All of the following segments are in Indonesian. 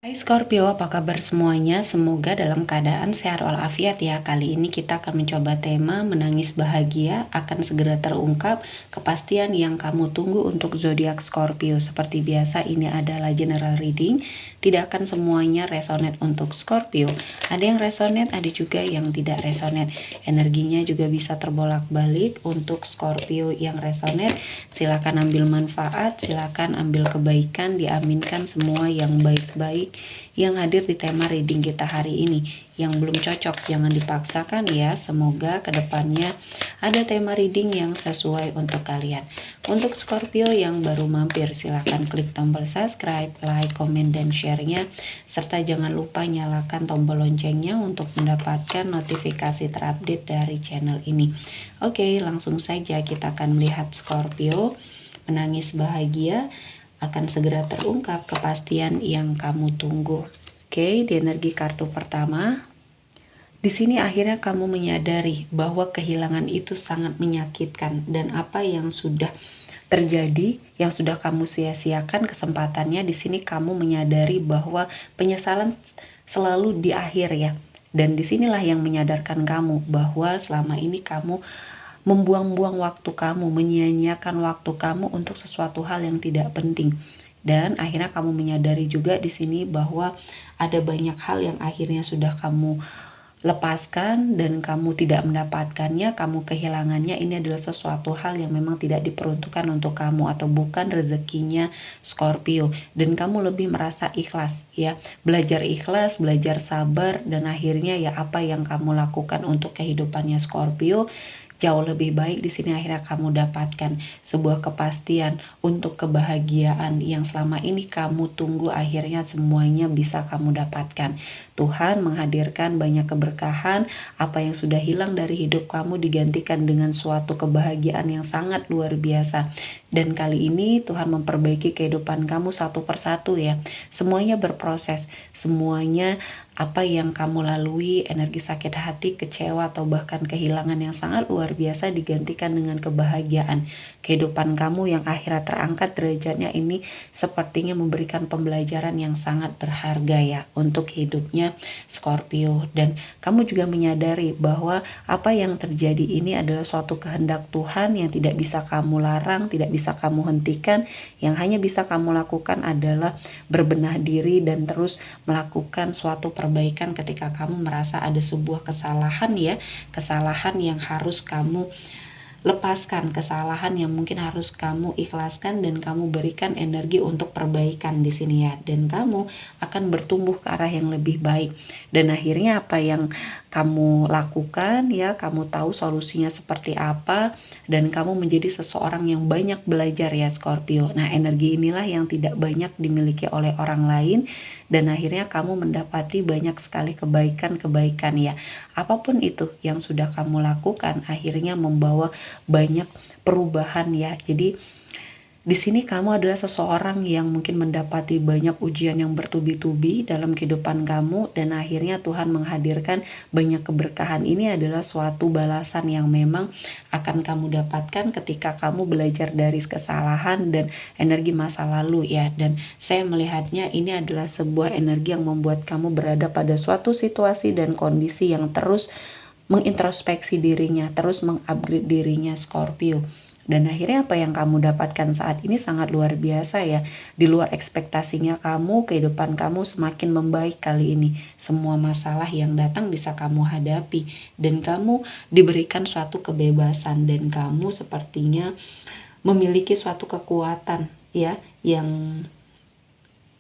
Hai Scorpio, apa kabar semuanya? Semoga dalam keadaan sehat walafiat ya. Kali ini kita akan mencoba tema menangis bahagia akan segera terungkap, kepastian yang kamu tunggu untuk zodiak Scorpio. Seperti biasa ini adalah general reading, tidak akan semuanya resonate untuk Scorpio. Ada yang resonate, ada juga yang tidak resonate. Energinya juga bisa terbolak-balik untuk Scorpio yang resonate. Silakan ambil manfaat, silakan ambil kebaikan, diaminkan semua yang baik-baik yang hadir di tema reading kita hari ini. Yang belum cocok jangan dipaksakan ya, semoga kedepannya ada tema reading yang sesuai untuk kalian. Untuk Scorpio yang baru mampir, silahkan klik tombol subscribe, like, komen, dan share-nya, serta jangan lupa nyalakan tombol loncengnya untuk mendapatkan notifikasi terupdate dari channel ini. Oke, langsung saja kita akan melihat Scorpio menangis bahagia akan segera terungkap, kepastian yang kamu tunggu. Oke, di energi kartu pertama, di sini akhirnya kamu menyadari bahwa kehilangan itu sangat menyakitkan dan apa yang sudah terjadi, yang sudah kamu sia-siakan kesempatannya, di sini kamu menyadari bahwa penyesalan selalu di akhir ya. Dan disinilah yang menyadarkan kamu bahwa selama ini kamu membuang-buang waktu kamu, menyia-nyiakan waktu kamu untuk sesuatu hal yang tidak penting. Dan akhirnya kamu menyadari juga di sini bahwa ada banyak hal yang akhirnya sudah kamu lepaskan dan kamu tidak mendapatkannya, kamu kehilangannya. Ini adalah sesuatu hal yang memang tidak diperuntukkan untuk kamu atau bukan rezekinya Scorpio, dan kamu lebih merasa ikhlas ya, belajar ikhlas, belajar sabar, dan akhirnya ya apa yang kamu lakukan untuk kehidupannya Scorpio jauh lebih baik. Di sini akhirnya kamu dapatkan sebuah kepastian untuk kebahagiaan yang selama ini kamu tunggu, akhirnya semuanya bisa kamu dapatkan. Tuhan menghadirkan banyak keberkahan, apa yang sudah hilang dari hidup kamu digantikan dengan suatu kebahagiaan yang sangat luar biasa. Dan kali ini Tuhan memperbaiki kehidupan kamu satu persatu ya. Semuanya berproses, semuanya apa yang kamu lalui, energi sakit hati, kecewa, atau bahkan kehilangan yang sangat luar biasa digantikan dengan kebahagiaan. Kehidupan kamu yang akhirnya terangkat derajatnya ini sepertinya memberikan pembelajaran yang sangat berharga ya untuk hidupnya Scorpio. Dan kamu juga menyadari bahwa apa yang terjadi ini adalah suatu kehendak Tuhan yang tidak bisa kamu larang, tidak bisa kamu hentikan. Yang hanya bisa kamu lakukan adalah berbenah diri dan terus melakukan suatu perbaikan ketika kamu merasa ada sebuah kesalahan ya, kesalahan yang harus kamu lepaskan, kesalahan yang mungkin harus kamu ikhlaskan dan kamu berikan energi untuk perbaikan di sini ya. Dan kamu akan bertumbuh ke arah yang lebih baik. Dan akhirnya apa yang kamu lakukan ya, kamu tahu solusinya seperti apa dan kamu menjadi seseorang yang banyak belajar ya Scorpio. Nah, energi inilah yang tidak banyak dimiliki oleh orang lain dan akhirnya kamu mendapati banyak sekali kebaikan-kebaikan ya. Apapun itu yang sudah kamu lakukan akhirnya membawa banyak perubahan ya. Jadi di sini kamu adalah seseorang yang mungkin mendapati banyak ujian yang bertubi-tubi dalam kehidupan kamu dan akhirnya Tuhan menghadirkan banyak keberkahan. Ini adalah suatu balasan yang memang akan kamu dapatkan ketika kamu belajar dari kesalahan dan energi masa lalu ya. Dan saya melihatnya ini adalah sebuah energi yang membuat kamu berada pada suatu situasi dan kondisi yang terus mengintrospeksi dirinya, terus mengupgrade dirinya Scorpio. Dan akhirnya apa yang kamu dapatkan saat ini sangat luar biasa ya. Di luar ekspektasinya kamu, kehidupan kamu semakin membaik kali ini. Semua masalah yang datang bisa kamu hadapi. Dan kamu diberikan suatu kebebasan. Dan kamu sepertinya memiliki suatu kekuatan ya, yang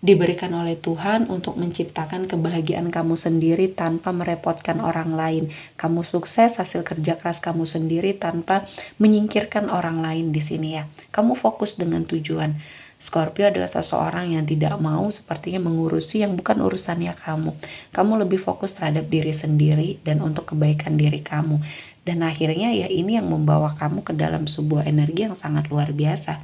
diberikan oleh Tuhan untuk menciptakan kebahagiaan kamu sendiri tanpa merepotkan orang lain. Kamu sukses hasil kerja keras kamu sendiri tanpa menyingkirkan orang lain di sini ya. Kamu fokus dengan tujuan. Scorpio adalah seseorang yang tidak mau sepertinya mengurusi yang bukan urusannya kamu. Kamu lebih fokus terhadap diri sendiri dan untuk kebaikan diri kamu. Dan akhirnya ya ini yang membawa kamu ke dalam sebuah energi yang sangat luar biasa.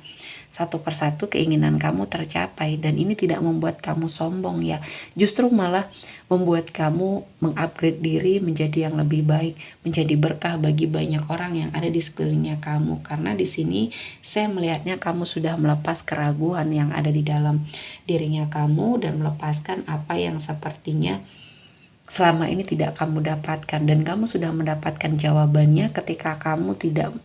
satu persatu keinginan kamu tercapai, dan ini tidak membuat kamu sombong ya, justru malah membuat kamu mengupgrade diri menjadi yang lebih baik, menjadi berkah bagi banyak orang yang ada di sekelilingnya kamu. Karena di sini saya melihatnya kamu sudah melepas keraguan yang ada di dalam dirinya kamu dan melepaskan apa yang sepertinya selama ini tidak kamu dapatkan, dan kamu sudah mendapatkan jawabannya. Ketika kamu tidak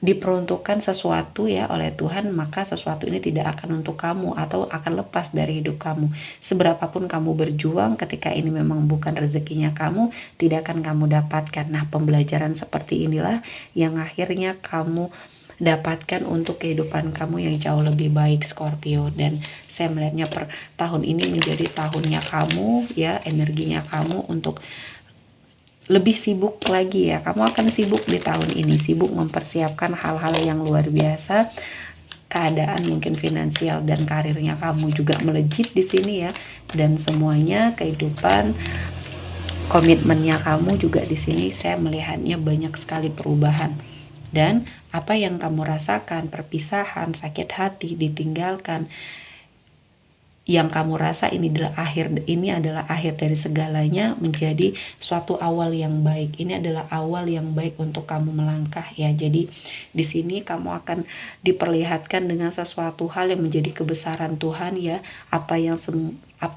diperuntukkan sesuatu ya oleh Tuhan, maka sesuatu ini tidak akan untuk kamu atau akan lepas dari hidup kamu. Seberapapun kamu berjuang, ketika ini memang bukan rezekinya kamu, tidak akan kamu dapatkan. Nah, pembelajaran seperti inilah yang akhirnya kamu dapatkan untuk kehidupan kamu yang jauh lebih baik, Scorpio. Dan saya melihatnya tahun ini menjadi tahunnya kamu ya, energinya kamu untuk lebih sibuk lagi ya. Kamu akan sibuk di tahun ini, sibuk mempersiapkan hal-hal yang luar biasa. Keadaan mungkin finansial dan karirnya kamu juga melejit di sini ya, dan semuanya kehidupan komitmennya kamu juga di sini saya melihatnya banyak sekali perubahan. Dan apa yang kamu rasakan, perpisahan, sakit hati, ditinggalkan, yang kamu rasa ini adalah akhir dari segalanya, menjadi suatu awal yang baik. Ini adalah awal yang baik untuk kamu melangkah ya. Jadi di sini kamu akan diperlihatkan dengan sesuatu hal yang menjadi kebesaran Tuhan ya. Apa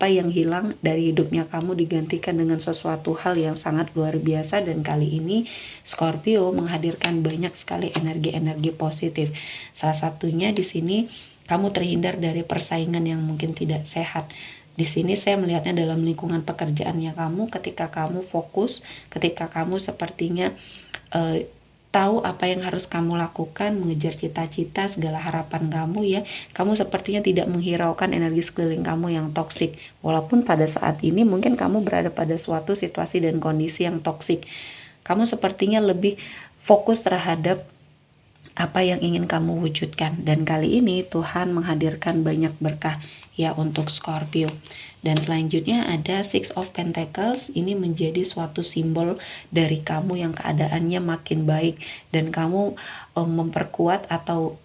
yang hilang dari hidupnya kamu digantikan dengan sesuatu hal yang sangat luar biasa, dan kali ini Scorpio menghadirkan banyak sekali energi-energi positif. Salah satunya di sini kamu terhindar dari persaingan yang mungkin tidak sehat. Di sini saya melihatnya dalam lingkungan pekerjaannya kamu, ketika kamu fokus, ketika kamu sepertinya tahu apa yang harus kamu lakukan, mengejar cita-cita, segala harapan kamu ya, kamu sepertinya tidak menghiraukan energi sekeliling kamu yang toksik. Walaupun pada saat ini mungkin kamu berada pada suatu situasi dan kondisi yang toksik, kamu sepertinya lebih fokus terhadap apa yang ingin kamu wujudkan. Dan kali ini Tuhan menghadirkan banyak berkah ya untuk Scorpio. Dan selanjutnya ada Six of Pentacles. Ini menjadi suatu simbol dari kamu yang keadaannya makin baik, dan kamu memperkuat atau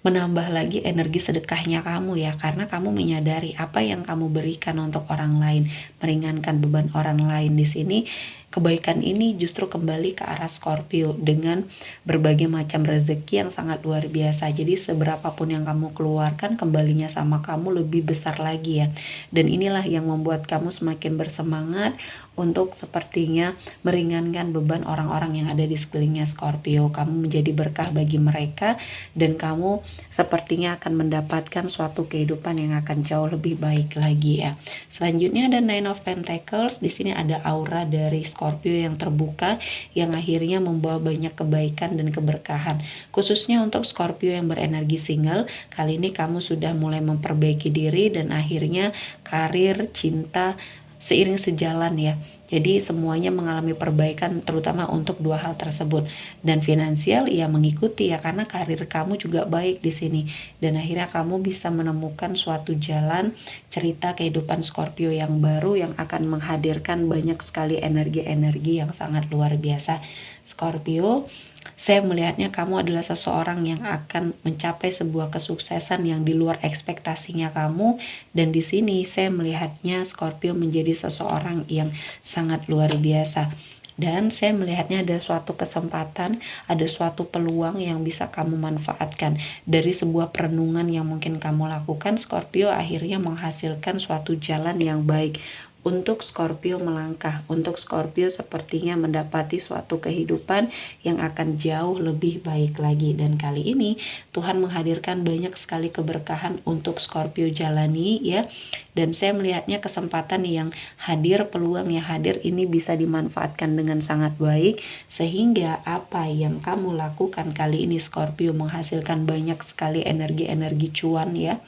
menambah lagi energi sedekahnya kamu ya, karena kamu menyadari apa yang kamu berikan untuk orang lain, meringankan beban orang lain. Di sini kebaikan ini justru kembali ke arah Scorpio dengan berbagai macam rezeki yang sangat luar biasa. Jadi seberapapun yang kamu keluarkan, kembalinya sama kamu lebih besar lagi ya. Dan inilah yang membuat kamu semakin bersemangat untuk sepertinya meringankan beban orang-orang yang ada di sekelilingnya Scorpio. Kamu menjadi berkah bagi mereka, dan kamu sepertinya akan mendapatkan suatu kehidupan yang akan jauh lebih baik lagi ya. Selanjutnya ada Nine of Pentacles. Di sini ada aura dari Scorpio yang terbuka, yang akhirnya membawa banyak kebaikan dan keberkahan. Khususnya untuk Scorpio yang berenergi single, kali ini kamu sudah mulai memperbaiki diri, dan akhirnya karir, cinta seiring sejalan ya. Jadi semuanya mengalami perbaikan, terutama untuk dua hal tersebut. Dan finansial ya mengikuti ya, karena karir kamu juga baik di sini. Dan akhirnya kamu bisa menemukan suatu jalan cerita kehidupan Scorpio yang baru, yang akan menghadirkan banyak sekali energi-energi yang sangat luar biasa. Scorpio, saya melihatnya kamu adalah seseorang yang akan mencapai sebuah kesuksesan yang di luar ekspektasinya kamu. Dan di sini saya melihatnya Scorpio menjadi seseorang yang sangat luar biasa. Dan saya melihatnya ada suatu kesempatan, ada suatu peluang yang bisa kamu manfaatkan. Dari sebuah perenungan yang mungkin kamu lakukan, Scorpio akhirnya menghasilkan suatu jalan yang baik untuk Scorpio melangkah, untuk Scorpio sepertinya mendapati suatu kehidupan yang akan jauh lebih baik lagi. Dan kali ini Tuhan menghadirkan banyak sekali keberkahan untuk Scorpio jalani ya. Dan saya melihatnya kesempatan yang hadir, peluang yang hadir ini bisa dimanfaatkan dengan sangat baik, sehingga apa yang kamu lakukan kali ini Scorpio menghasilkan banyak sekali energi-energi cuan ya,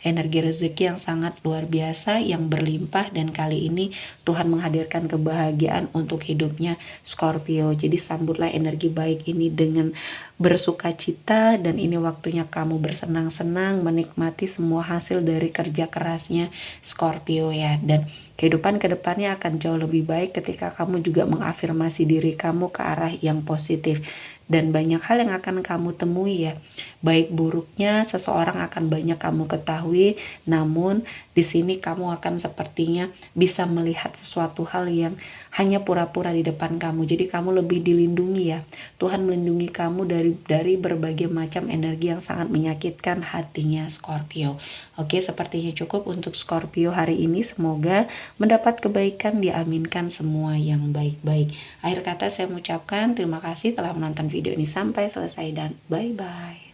energi rezeki yang sangat luar biasa, yang berlimpah. Dan kali ini Tuhan menghadirkan kebahagiaan untuk hidupnya Scorpio. Jadi sambutlah energi baik ini dengan bersuka cita, dan ini waktunya kamu bersenang-senang menikmati semua hasil dari kerja kerasnya Scorpio ya. Dan kehidupan kedepannya akan jauh lebih baik ketika kamu juga mengafirmasi diri kamu ke arah yang positif. dan banyak hal yang akan kamu temui ya. Baik buruknya seseorang akan banyak kamu ketahui, namun di sini kamu akan sepertinya bisa melihat sesuatu hal yang hanya pura-pura di depan kamu. Jadi kamu lebih dilindungi ya. Tuhan melindungi kamu dari berbagai macam energi yang sangat menyakitkan hatinya Scorpio. Oke, sepertinya cukup untuk Scorpio hari ini. Semoga mendapat kebaikan, diaminkan semua yang baik-baik. Akhir kata saya mengucapkan terima kasih telah menonton video ini sampai selesai dan bye-bye.